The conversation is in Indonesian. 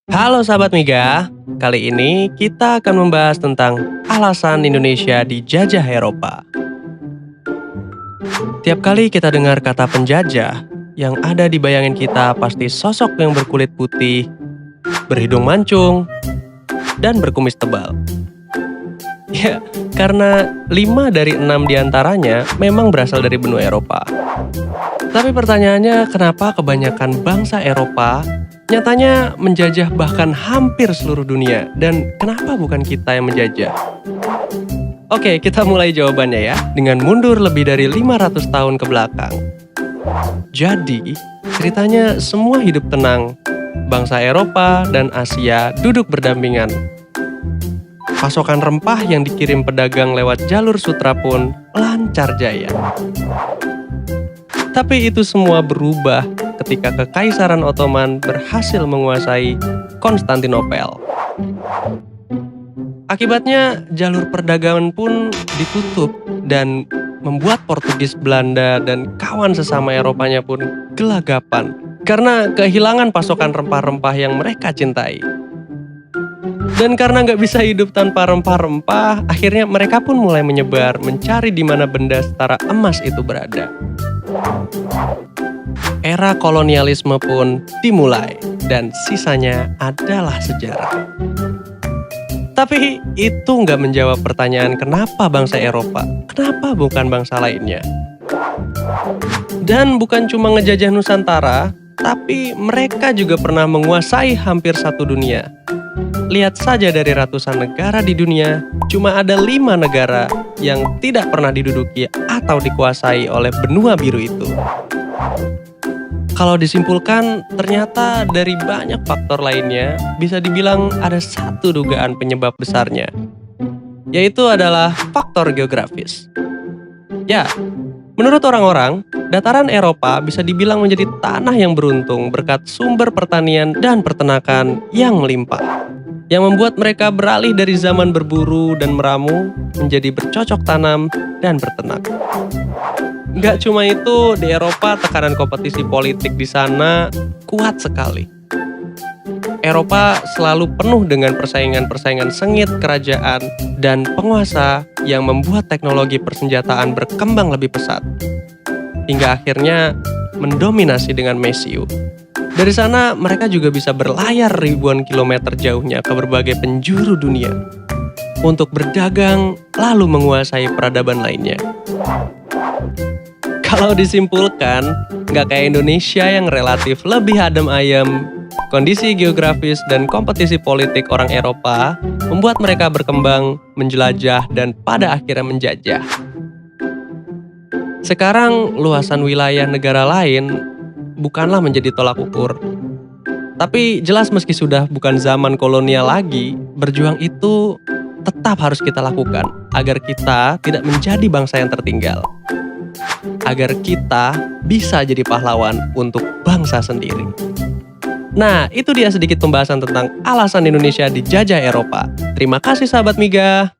Halo sahabat Miga, kali ini kita akan membahas tentang alasan Indonesia dijajah Eropa. Tiap kali kita dengar kata penjajah, yang ada di bayangan kita pasti sosok yang berkulit putih, berhidung mancung, dan berkumis tebal. Ya, karena 5 dari 6 diantaranya memang berasal dari benua Eropa. Tapi pertanyaannya, kenapa kebanyakan bangsa Eropa nyatanya menjajah bahkan hampir seluruh dunia, dan kenapa bukan kita yang menjajah? Oke, kita mulai jawabannya ya, dengan mundur lebih dari 500 tahun ke belakang. Jadi, ceritanya semua hidup tenang. Bangsa Eropa dan Asia duduk berdampingan. Pasokan rempah yang dikirim pedagang lewat jalur sutra pun lancar jaya. Tapi itu semua berubah ketika Kekaisaran Ottoman berhasil menguasai Konstantinopel. Akibatnya jalur perdagangan pun ditutup dan membuat Portugis, Belanda, dan kawan sesama Eropanya pun gelagapan karena kehilangan pasokan rempah-rempah yang mereka cintai. Dan karena nggak bisa hidup tanpa rempah-rempah, akhirnya mereka pun mulai menyebar mencari di mana benda setara emas itu berada. Era kolonialisme pun dimulai, dan sisanya adalah sejarah. Tapi itu nggak menjawab pertanyaan kenapa bangsa Eropa, kenapa bukan bangsa lainnya. Dan bukan cuma ngejajah Nusantara, tapi mereka juga pernah menguasai hampir satu dunia. Lihat saja dari ratusan negara di dunia, cuma ada 5 negara yang tidak pernah diduduki atau dikuasai oleh benua biru itu. Kalau disimpulkan, ternyata dari banyak faktor lainnya, bisa dibilang ada satu dugaan penyebab besarnya, yaitu adalah faktor geografis. Ya, menurut orang-orang, dataran Eropa bisa dibilang menjadi tanah yang beruntung berkat sumber pertanian dan peternakan yang melimpah, yang membuat mereka beralih dari zaman berburu dan meramu menjadi bercocok tanam dan berternak. Nggak cuma itu, di Eropa tekanan kompetisi politik di sana kuat sekali. Eropa selalu penuh dengan persaingan-persaingan sengit kerajaan dan penguasa yang membuat teknologi persenjataan berkembang lebih pesat, hingga akhirnya mendominasi dengan mesiu. Dari sana mereka juga bisa berlayar ribuan kilometer jauhnya ke berbagai penjuru dunia untuk berdagang lalu menguasai peradaban lainnya. Kalau disimpulkan, nggak kayak Indonesia yang relatif lebih adem ayem, kondisi geografis dan kompetisi politik orang Eropa membuat mereka berkembang, menjelajah, dan pada akhirnya menjajah. Sekarang, luasan wilayah negara lain bukanlah menjadi tolak ukur. Tapi jelas meski sudah bukan zaman kolonial lagi, berjuang itu tetap harus kita lakukan agar kita tidak menjadi bangsa yang tertinggal. Agar kita bisa jadi pahlawan untuk bangsa sendiri. Nah, itu dia sedikit pembahasan tentang alasan Indonesia dijajah Eropa. Terima kasih sahabat Miga.